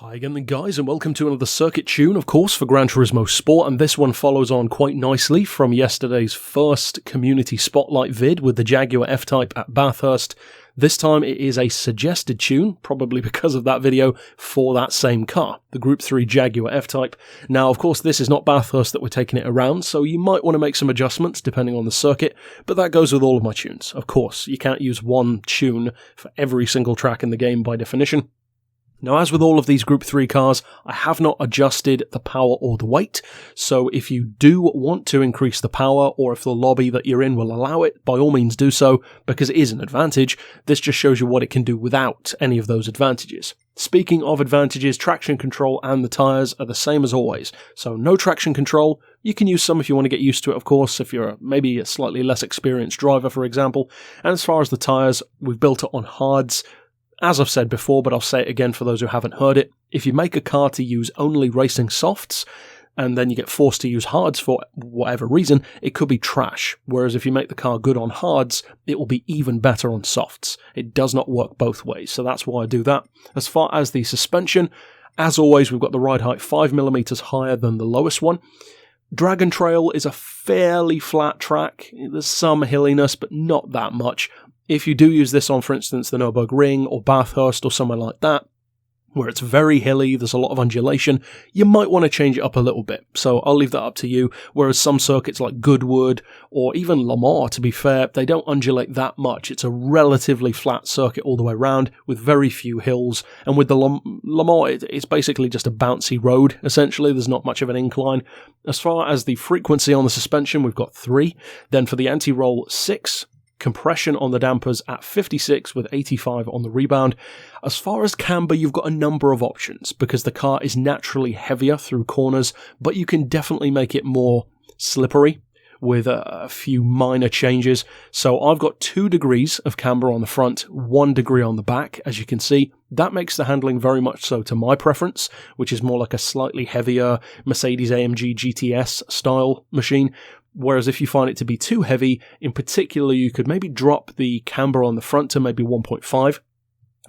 Hi again guys, and welcome to another circuit tune, of course, for Gran Turismo Sport, and this one follows on quite nicely from yesterday's first community spotlight vid with the Jaguar F-Type at Bathurst. This time it is a suggested tune, probably because of that video, for that same car, the Gr3 Jaguar F-Type. Now, of course, this is not Bathurst that we're taking it around, so you might want to make some adjustments depending on the circuit, but that goes with all of my tunes. Of course, you can't use one tune for every single track in the game by definition. Now, as with all of these Group 3 cars, I have not adjusted the power or the weight, so if you do want to increase the power, or if the lobby that you're in will allow it, by all means do so, because it is an advantage. This just shows you what it can do without any of those advantages. Speaking of advantages, traction control and the tyres are the same as always, so no traction control. You can use some if you want to get used to it, of course, if you're maybe a slightly less experienced driver, for example. And as far as the tyres, we've built it on hards. As I've said before, but I'll say it again for those who haven't heard it, if you make a car to use only racing softs, and then you get forced to use hards for whatever reason, it could be trash. Whereas if you make the car good on hards, it will be even better on softs. It does not work both ways, so that's why I do that. As far as the suspension, as always, we've got the ride height 5mm higher than the lowest one. Dragon Trail is a fairly flat track. There's some hilliness, but not that much. If you do use this on, for instance, the Nürburgring or Bathurst or somewhere like that, where it's very hilly, there's a lot of undulation, you might want to change it up a little bit. So I'll leave that up to you, whereas some circuits like Goodwood or even Le Mans, to be fair, they don't undulate that much. It's a relatively flat circuit all the way around with very few hills, and with the Le Mans, it's basically just a bouncy road, essentially. There's not much of an incline. As far as the frequency on the suspension, we've got 3. Then for the anti-roll, 6. Compression on the dampers at 56 with 85 on the rebound. As far as camber, you've got a number of options because the car is naturally heavier through corners, but you can definitely make it more slippery with a few minor changes. So I've got 2 degrees of camber on the front, 1 degree on the back, as you can see. That makes the handling very much so to my preference, which is more like a slightly heavier Mercedes-AMG GTS style machine. Whereas if you find it to be too heavy, in particular, you could maybe drop the camber on the front to maybe 1.5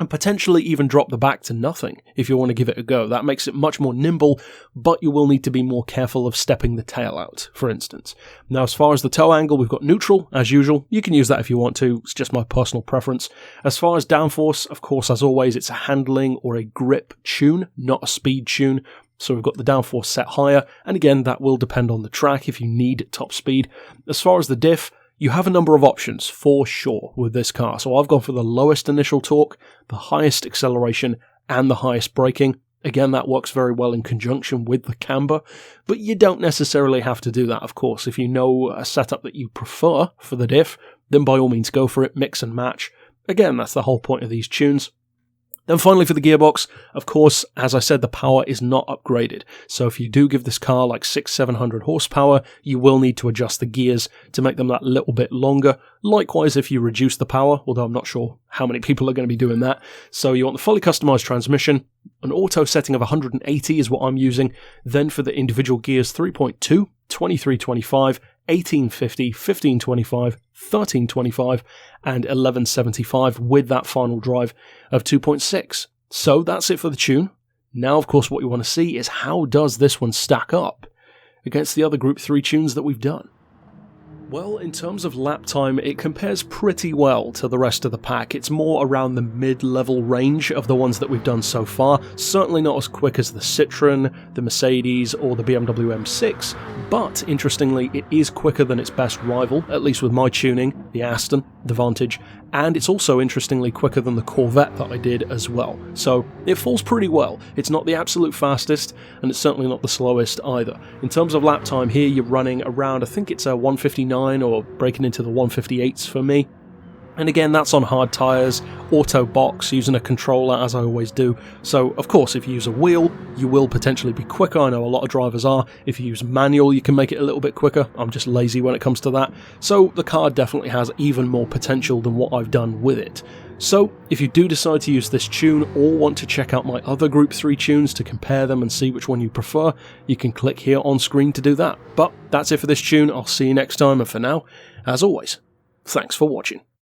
and potentially even drop the back to nothing if you want to give it a go. That makes it much more nimble, but you will need to be more careful of stepping the tail out, for instance. Now, as far as the toe angle, we've got neutral, as usual. You can use that if you want to. It's just my personal preference. As far as downforce, of course, as always, it's a handling or a grip tune, not a speed tune. So we've got the downforce set higher, and again, that will depend on the track if you need top speed. As far as the diff, you have a number of options for sure with this car. So I've gone for the lowest initial torque, the highest acceleration, and the highest braking. Again, that works very well in conjunction with the camber, but you don't necessarily have to do that, of course. If you know a setup that you prefer for the diff, then by all means go for it, mix and match. Again, that's the whole point of these tunes. Then finally for the gearbox, of course, as I said, the power is not upgraded. So if you do give this car like 600-700 horsepower, you will need to adjust the gears to make them that little bit longer. Likewise, if you reduce the power, although I'm not sure how many people are going to be doing that. So you want the fully customized transmission. An auto setting of 180 is what I'm using. Then for the individual gears, 3.2, 2325, 1850, 1525, 1325, and 1175 with that final drive of 2.6. So that's it for the tune. Now, of course, what you want to see is how does this one stack up against the other Group 3 tunes that we've done. Well, in terms of lap time, it compares pretty well to the rest of the pack. It's more around the mid-level range of the ones that we've done so far. Certainly not as quick as the Citroen, the Mercedes, or the BMW M6, but interestingly, it is quicker than its best rival, at least with my tuning, the Aston, the Vantage, and it's also interestingly quicker than the Corvette that I did as well. So it falls pretty well. It's not the absolute fastest, and it's certainly not the slowest either. In terms of lap time here, you're running around, I think it's a 159 or breaking into the 158s for me. And again, that's on hard tyres, auto box, using a controller as I always do. So, of course, if you use a wheel, you will potentially be quicker. I know a lot of drivers are. If you use manual, you can make it a little bit quicker. I'm just lazy when it comes to that. So the car definitely has even more potential than what I've done with it. So, if you do decide to use this tune or want to check out my other Group 3 tunes to compare them and see which one you prefer, you can click here on screen to do that. But that's it for this tune. I'll see you next time, and for now, as always, thanks for watching.